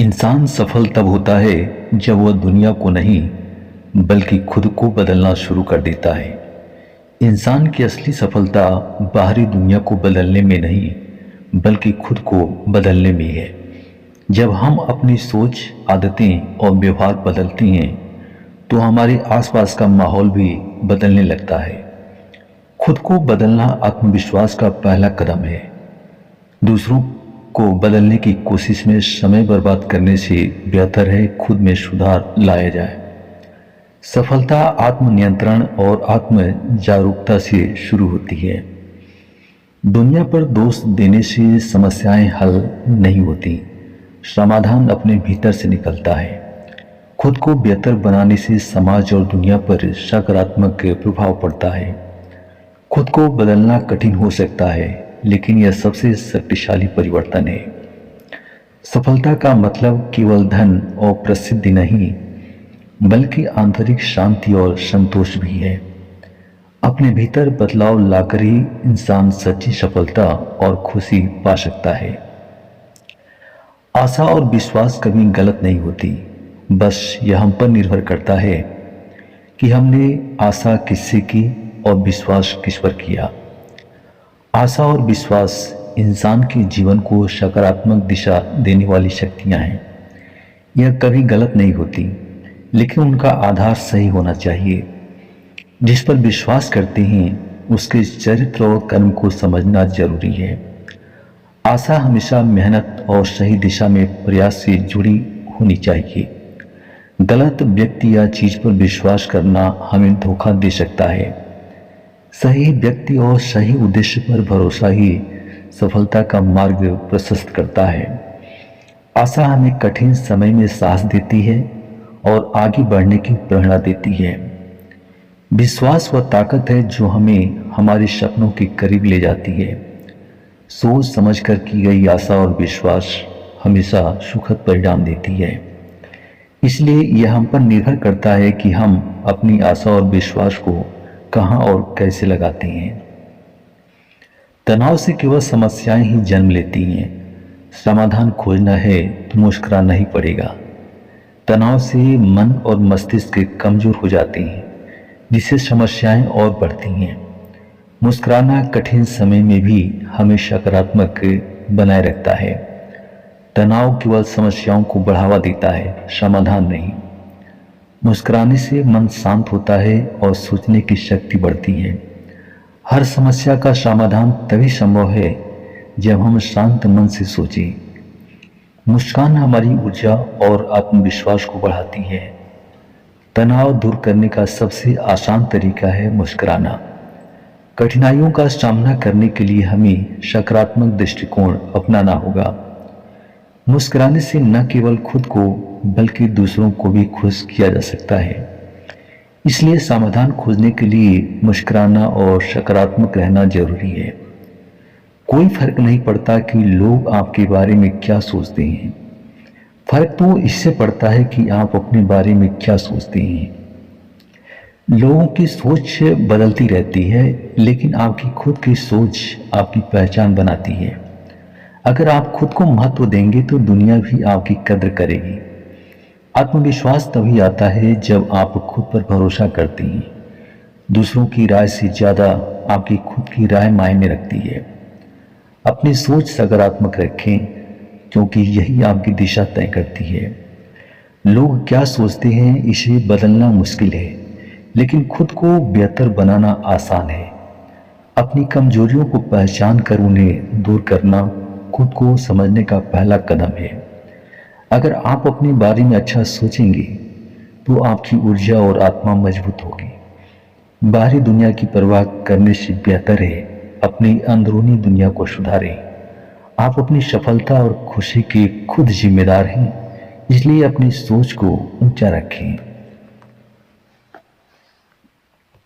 इंसान सफल तब होता है जब वह दुनिया को नहीं बल्कि खुद को बदलना शुरू कर देता है। इंसान की असली सफलता बाहरी दुनिया को बदलने में नहीं बल्कि खुद को बदलने में है। जब हम अपनी सोच, आदतें और व्यवहार बदलते हैं तो हमारे आसपास का माहौल भी बदलने लगता है। खुद को बदलना आत्मविश्वास का पहला कदम है। दूसरों को बदलने की कोशिश में समय बर्बाद करने से बेहतर है खुद में सुधार लाया जाए। सफलता आत्मनियंत्रण और आत्म जागरूकता से शुरू होती है। दुनिया पर दोष देने से समस्याएं हल नहीं होती, समाधान अपने भीतर से निकलता है। खुद को बेहतर बनाने से समाज और दुनिया पर सकारात्मक प्रभाव पड़ता है। खुद को बदलना कठिन हो सकता है, लेकिन यह सबसे शक्तिशाली परिवर्तन है। सफलता का मतलब केवल धन और प्रसिद्धि नहीं बल्कि आंतरिक शांति और संतोष भी है। अपने भीतर बदलाव लाकर ही इंसान सच्ची सफलता और खुशी पा सकता है। आशा और विश्वास कभी गलत नहीं होती, बस यह हम पर निर्भर करता है कि हमने आशा किससे की और विश्वास किस पर किया। आशा और विश्वास इंसान के जीवन को सकारात्मक दिशा देने वाली शक्तियां हैं। यह कभी गलत नहीं होती, लेकिन उनका आधार सही होना चाहिए। जिस पर विश्वास करते हैं उसके चरित्र और कर्म को समझना जरूरी है। आशा हमेशा मेहनत और सही दिशा में प्रयास से जुड़ी होनी चाहिए। गलत व्यक्ति या चीज पर विश्वास करना हमें धोखा दे सकता है। सही व्यक्ति और सही उद्देश्य पर भरोसा ही सफलता का मार्ग प्रशस्त करता है। आशा हमें कठिन समय में साहस देती है और आगे बढ़ने की प्रेरणा देती है। विश्वास वह ताकत है जो हमें हमारे सपनों के करीब ले जाती है। सोच समझकर की गई आशा और विश्वास हमेशा सुखद परिणाम देती है। इसलिए यह हम पर निर्भर करता है कि हम अपनी आशा और विश्वास को कहां और कैसे लगाते हैं। तनाव से केवल समस्याएं ही जन्म लेती हैं। समाधान खोजना है तो मुस्कुराना ही पड़ेगा। तनाव से मन और मस्तिष्क कमजोर हो जाते हैं, जिससे समस्याएं और बढ़ती हैं। मुस्कुराना कठिन समय में भी हमें सकारात्मक बनाए रखता है। तनाव केवल समस्याओं को बढ़ावा देता है, समाधान नहीं। मुस्कुराने से मन शांत होता है और सोचने की शक्ति बढ़ती है। हर समस्या का समाधान तभी संभव है जब हम शांत मन से सोचें। मुस्कान हमारी ऊर्जा और आत्मविश्वास को बढ़ाती है। तनाव दूर करने का सबसे आसान तरीका है मुस्कुराना। कठिनाइयों का सामना करने के लिए हमें सकारात्मक दृष्टिकोण अपनाना होगा। मुस्कुराने से न केवल खुद को बल्कि दूसरों को भी खुश किया जा सकता है। इसलिए समाधान खोजने के लिए मुस्कुराना और सकारात्मक रहना जरूरी है। कोई फर्क नहीं पड़ता कि लोग आपके बारे में क्या सोचते हैं, फर्क तो इससे पड़ता है कि आप अपने बारे में क्या सोचते हैं। लोगों की सोच बदलती रहती है, लेकिन आपकी खुद की सोच आपकी पहचान बनाती है। अगर आप खुद को महत्व देंगे तो दुनिया भी आपकी कद्र करेगी। आत्मविश्वास तभी आता है जब आप खुद पर भरोसा करते हैं। दूसरों की राय से ज्यादा आपकी खुद की राय मायने रखती है। अपनी सोच सकारात्मक रखें, क्योंकि यही आपकी दिशा तय करती है। लोग क्या सोचते हैं इसे बदलना मुश्किल है, लेकिन खुद को बेहतर बनाना आसान है। अपनी कमजोरियों को पहचान कर उन्हें दूर करना खुद को समझने का पहला कदम है। अगर आप अपने बारे में अच्छा सोचेंगे तो आपकी ऊर्जा और आत्मा मजबूत होगी। बाहरी दुनिया की परवाह करने से बेहतर है अपनी अंदरूनी दुनिया को सुधारें। आप अपनी सफलता और खुशी के खुद जिम्मेदार हैं, इसलिए अपनी सोच को ऊंचा रखें।